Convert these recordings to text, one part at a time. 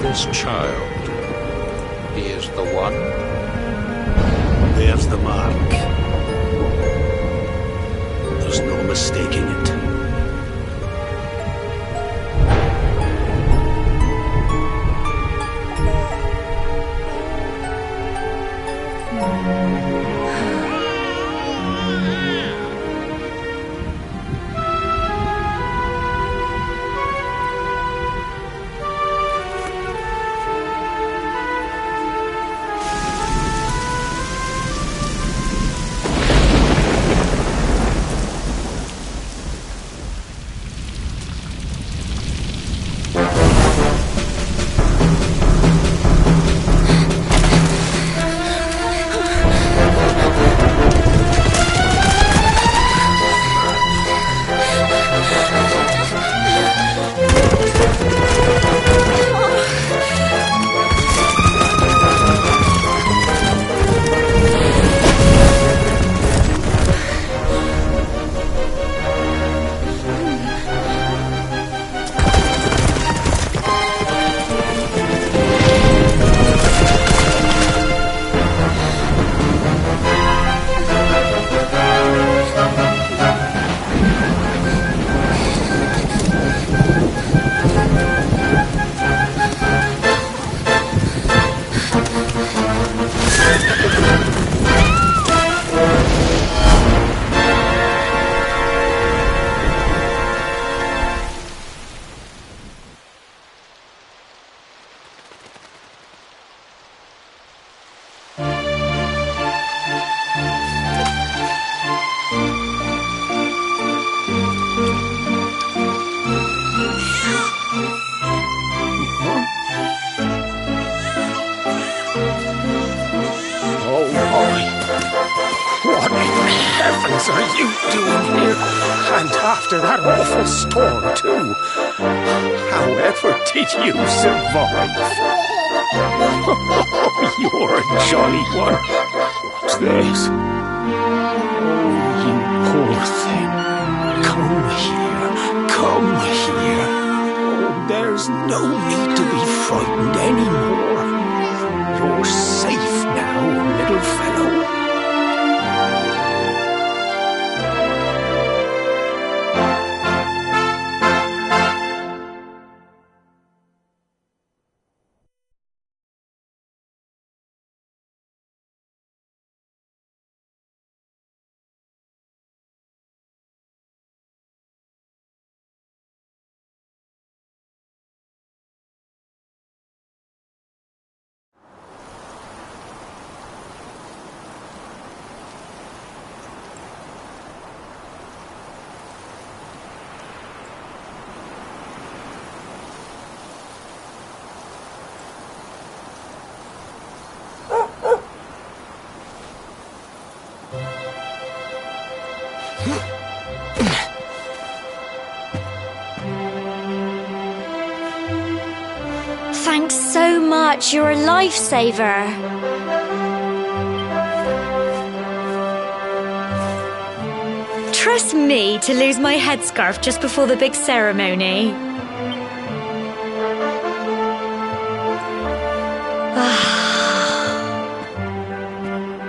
This child, he is the one? There's the mark. There's no mistaking it. What in heavens are you doing here? And after that awful storm, too. However did you survive? Oh, you're a jolly one. What's this? Oh, you poor thing. Come here. Come here. Oh, there's no need to be frightened anymore. You're safe now, little fellow. Thanks so much, you're a lifesaver. Trust me to lose my headscarf just before the big ceremony.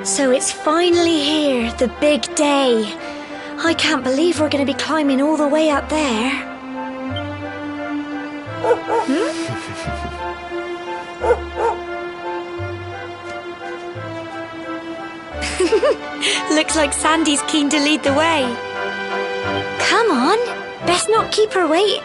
So it's finally here, the big day. I can't believe we're going to be climbing all the way up there. Looks like Sandy's keen to lead the way. Come on, best not keep her wait.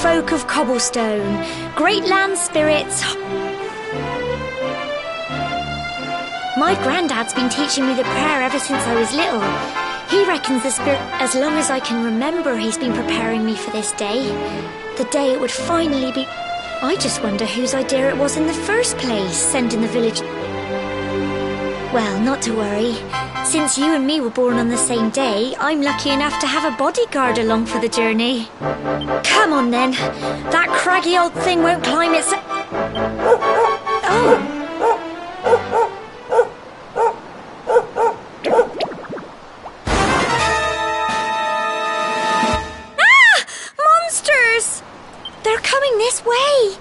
Folk of cobblestone, great land spirits. My granddad's been teaching me the prayer ever since I was little. He reckons the spirit, as long as I can remember, he's been preparing me for this day. The day it would finally be. I just wonder whose idea it was in the first place, sending the village. Well, not to worry. Since you and me were born on the same day, I'm lucky enough to have a bodyguard along for the journey. Come on then. That craggy old thing won't climb its... Oh! Ah! Monsters! They're coming this way!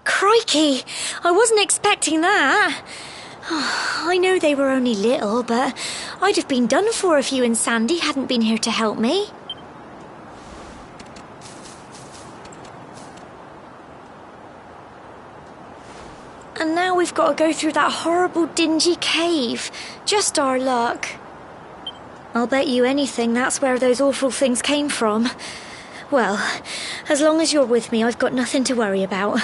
Crikey, I wasn't expecting that. Oh, I know they were only little, but I'd have been done for if you and Sandy hadn't been here to help me. And now we've got to go through that horrible dingy cave. Just our luck. I'll bet you anything that's where those awful things came from. Well, as long as you're with me, I've got nothing to worry about.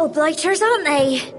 little blighters, aren't they?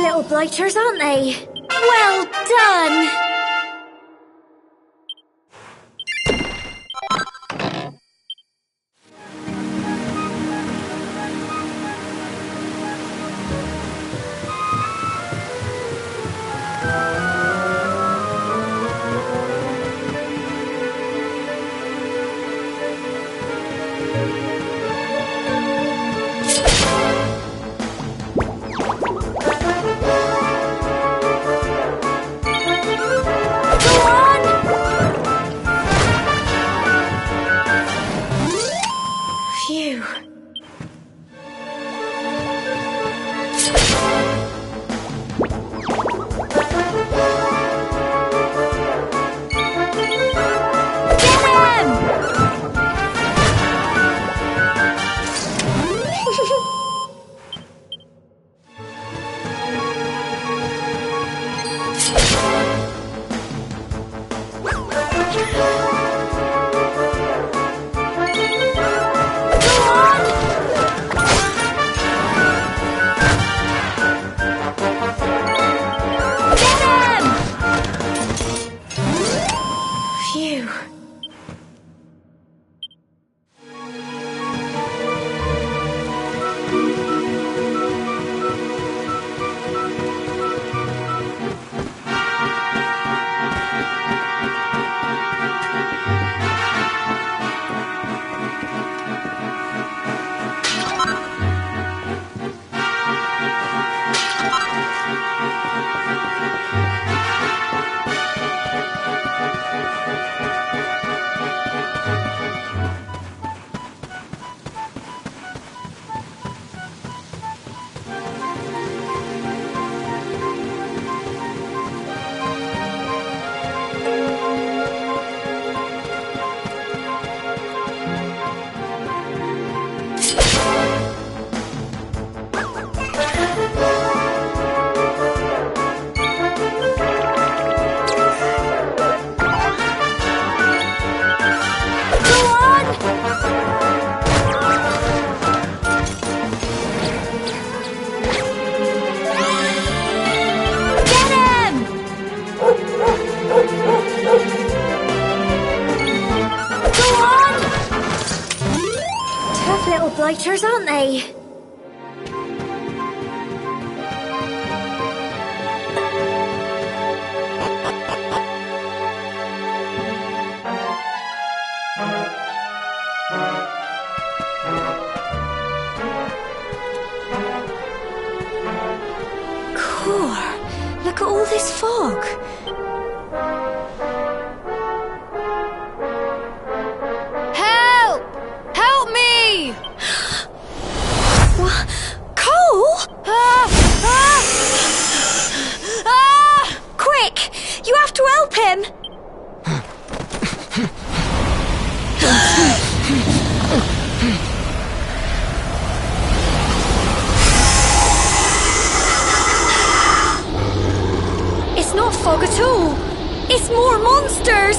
Little blighters, aren't they? Well done! Little blighters, aren't they? Core, look at all this fog. You have to help him! It's not fog at all. It's more monsters!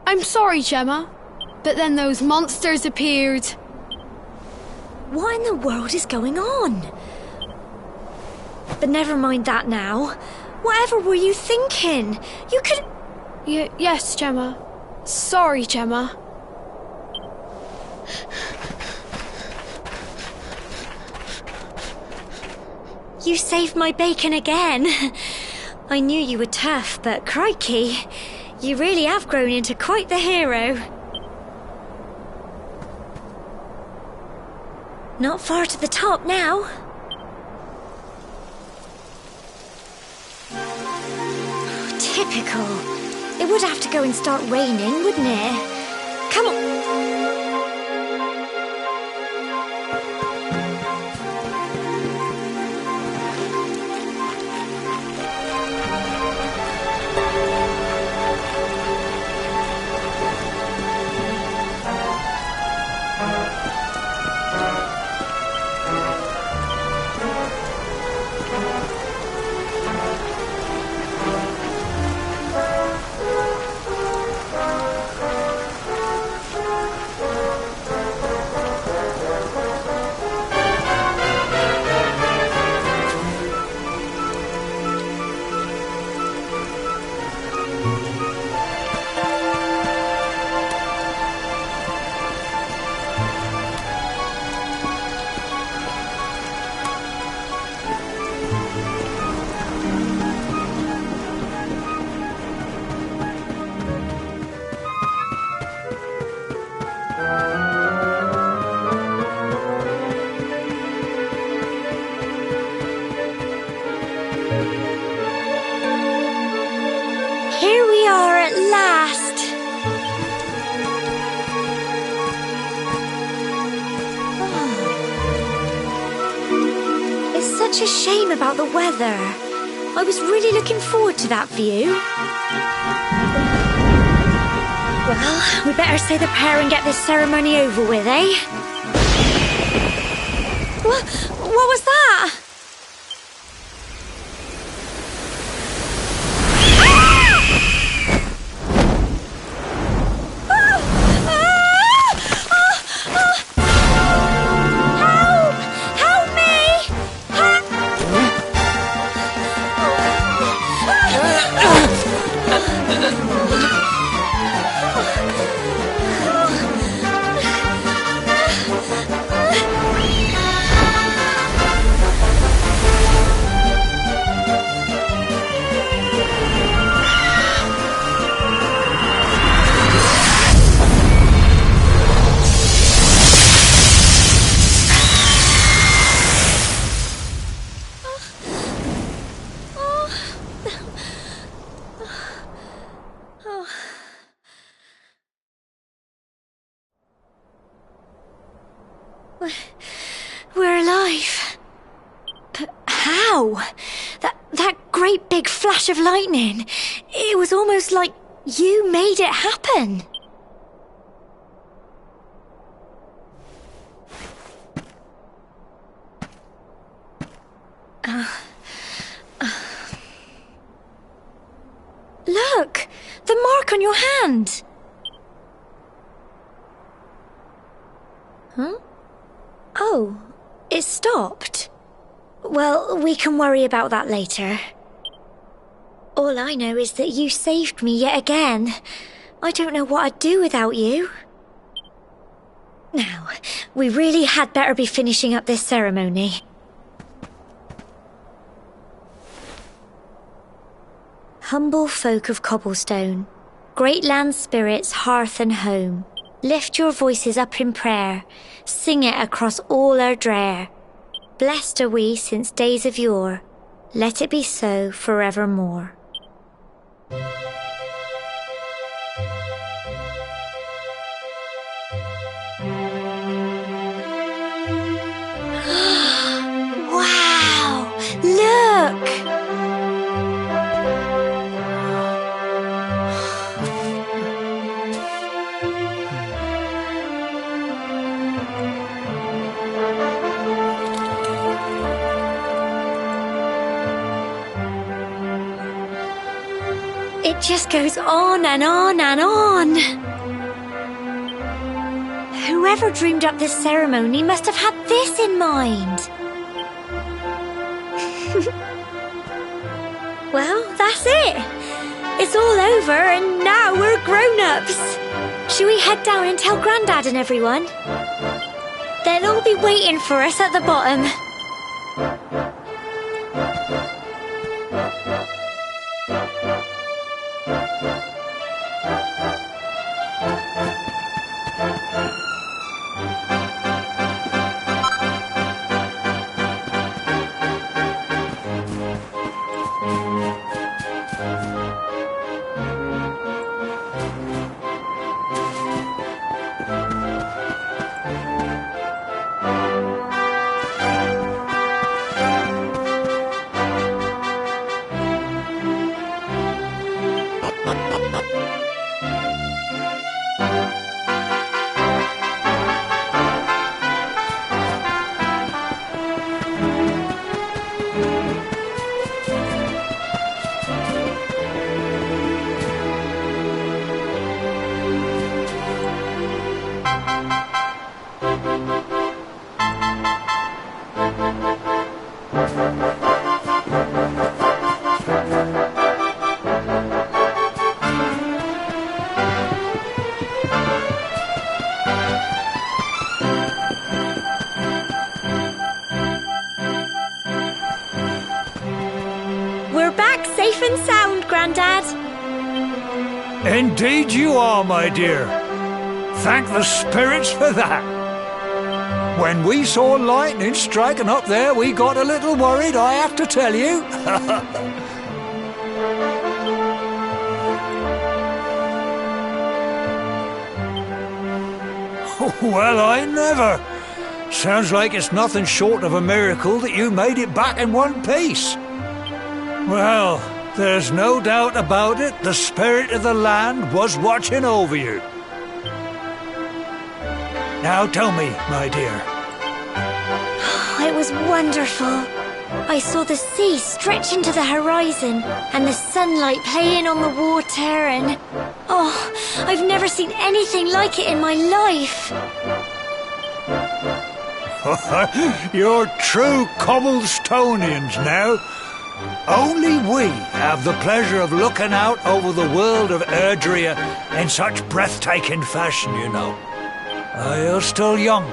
I'm sorry, Gemma. But then those monsters appeared. What in the world is going on? But never mind that now. Whatever were you thinking? You could... Yes, Gemma. Sorry, Gemma. You saved my bacon again. I knew you were tough, but crikey, you really have grown into quite the hero. Not far to the top now. Typical. It would have to go and start raining, wouldn't it? Come on. Here we are at last. Oh. It's such a shame about the weather. I was really looking forward to that view. Well, we better say the prayer and get this ceremony over with, eh? What was that? We're alive. But how? That great big flash of lightning. It was almost like you made it happen. Look! The mark on your hand! Huh? Oh, it stopped. Well, we can worry about that later. All I know is that you saved me yet again. I don't know what I'd do without you. Now, we really had better be finishing up this ceremony. Humble folk of cobblestone, great land spirits, hearth and home, lift your voices up in prayer, sing it across all our drear. Blessed are we since days of yore, let it be so forevermore. Wow! Look! It just goes on and on and on. Whoever dreamed up this ceremony must have had this in mind. Well, that's it. It's all over and now we're grown-ups. Shall we head down and tell Grandad and everyone? They'll all be waiting for us at the bottom. Safe and sound, Grandad. Indeed you are, my dear. Thank the spirits for that. When we saw lightning striking up there, we got a little worried, I have to tell you. Well, I never. Sounds like it's nothing short of a miracle that you made it back in one piece. Well, there's no doubt about it, the spirit of the land was watching over you. Now tell me, my dear. It was wonderful. I saw the sea stretch into the horizon and the sunlight playing on the water and... Oh, I've never seen anything like it in my life. You're true Cobblestonians now. Only we have the pleasure of looking out over the world of Erdrea in such breathtaking fashion, you know. You're still young,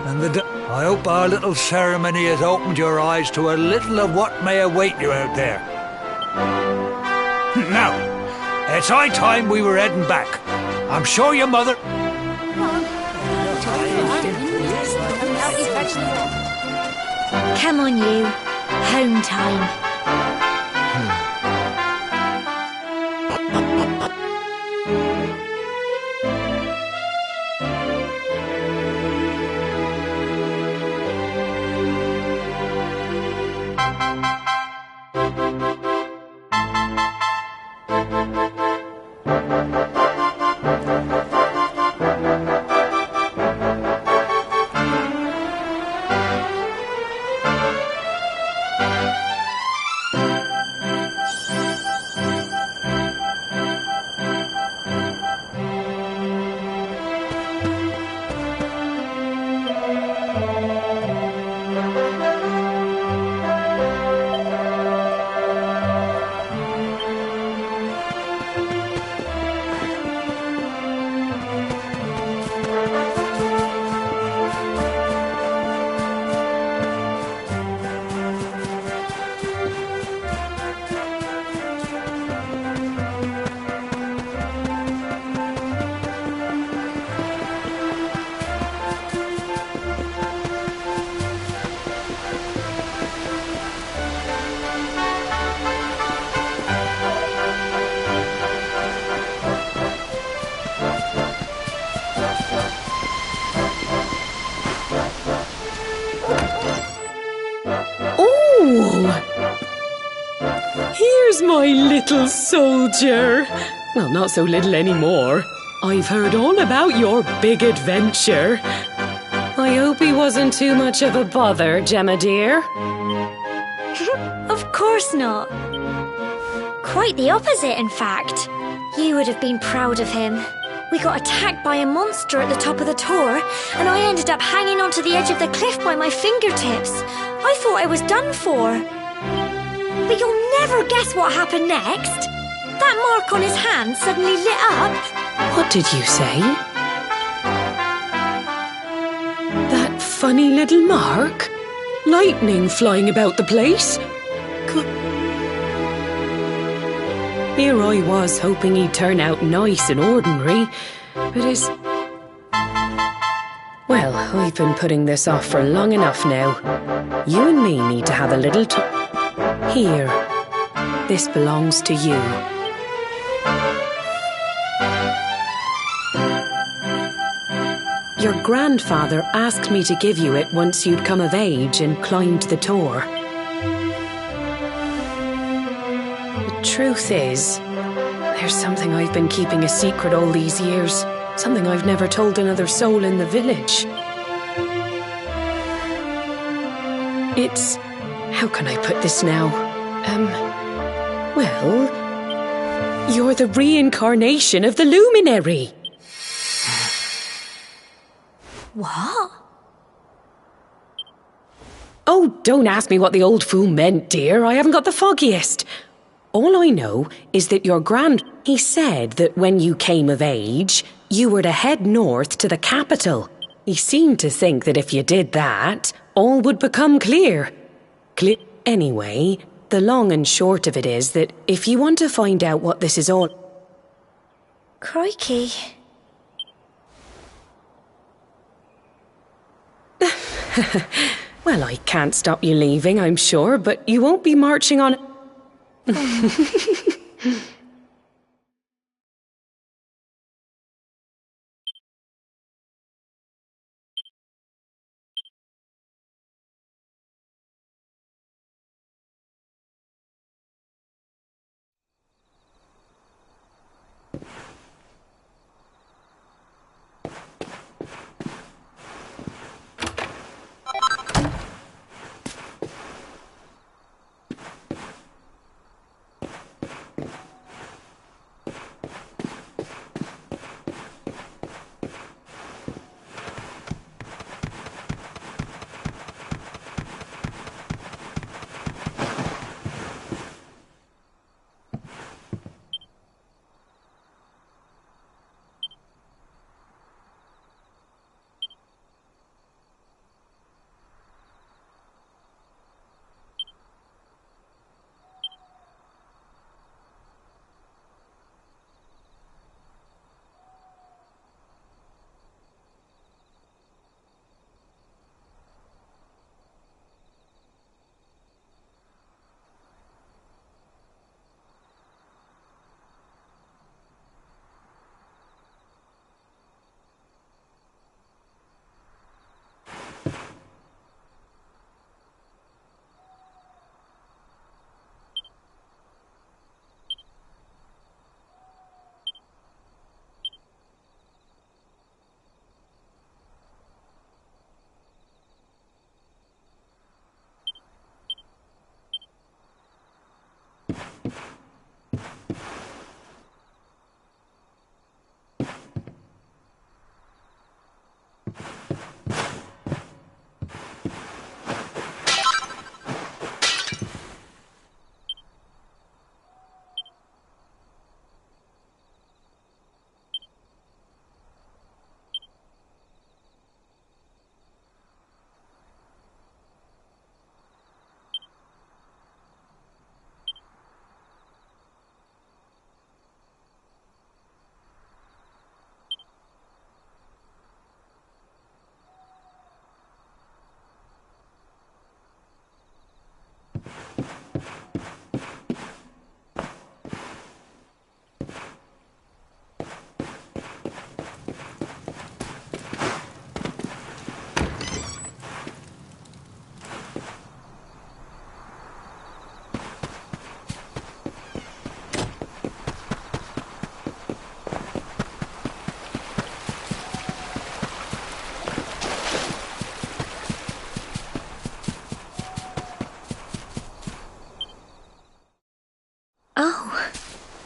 and I hope our little ceremony has opened your eyes to a little of what may await you out there. Now, it's high time we were heading back. I'm sure your mother... Come on, you. Home time. Here's my little soldier. Well, not so little anymore. I've heard all about your big adventure. I hope he wasn't too much of a bother, Gemma dear. Of course not. Quite the opposite, in fact. You would have been proud of him. We got attacked by a monster at the top of the tor, and I ended up hanging onto the edge of the cliff by my fingertips. I thought I was done for. But you'll never guess what happened next. That mark on his hand suddenly lit up. What did you say? That funny little mark? Lightning flying about the place? Here I was hoping he'd turn out nice and ordinary, but Well, I've been putting this off for long enough now. You and me need to have a little Here. This belongs to you. Your grandfather asked me to give you it once you'd come of age and climbed the tor. The truth is, there's something I've been keeping a secret all these years. Something I've never told another soul in the village. It's... how can I put this now? Well... you're the reincarnation of the luminary. What? Oh, don't ask me what the old fool meant, dear. I haven't got the foggiest. All I know is that your he said that when you came of age, you were to head north to the capital. He seemed to think that if you did that, all would become clear. Anyway, the long and short of it is that if you want to find out what this is all... Crikey. Well, I can't stop you leaving, I'm sure, but you won't be marching on...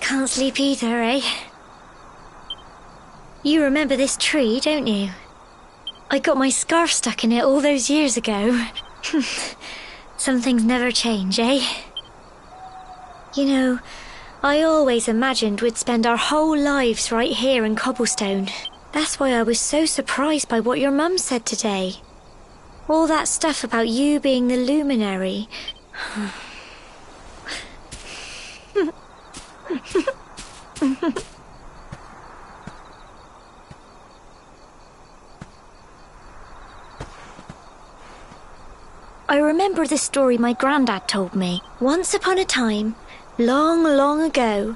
Can't sleep either, eh? You remember this tree, don't you? I got my scarf stuck in it all those years ago. Some things never change, eh? You know, I always imagined we'd spend our whole lives right here in Cobblestone. That's why I was so surprised by what your mum said today. All that stuff about you being the luminary. I remember the story my granddad told me. Once upon a time, long, long ago,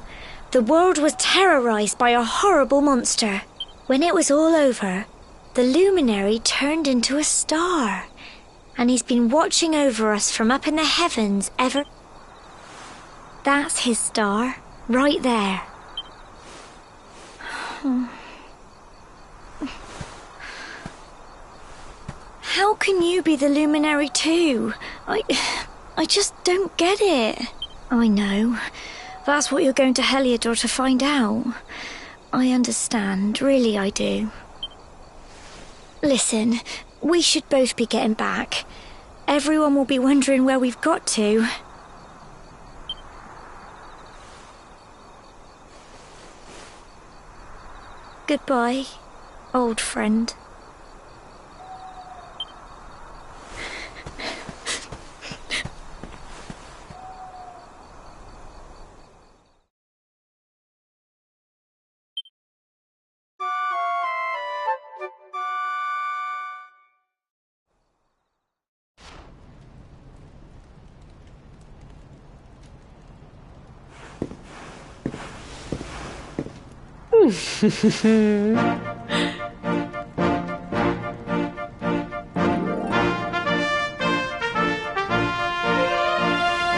the world was terrorized by a horrible monster. When it was all over, the luminary turned into a star. And he's been watching over us from up in the heavens ever... That's his star, right there. How can you be the luminary too? I just don't get it. I know. That's what you're going to Heliodor to find out. I understand, really I do. Listen, we should both be getting back. Everyone will be wondering where we've got to. Goodbye, old friend.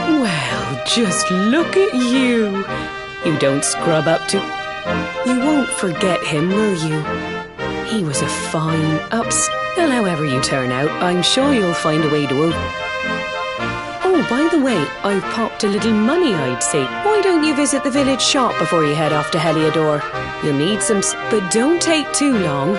Well, just look at you. You don't scrub up to... You won't forget him, will you? He was a fine, well, however you turn out, I'm sure you'll find a way to... Oh, by the way, I've popped a little money, I'd say. Why don't you visit the village shop before you head off to Heliodor? You'll need some... But don't take too long.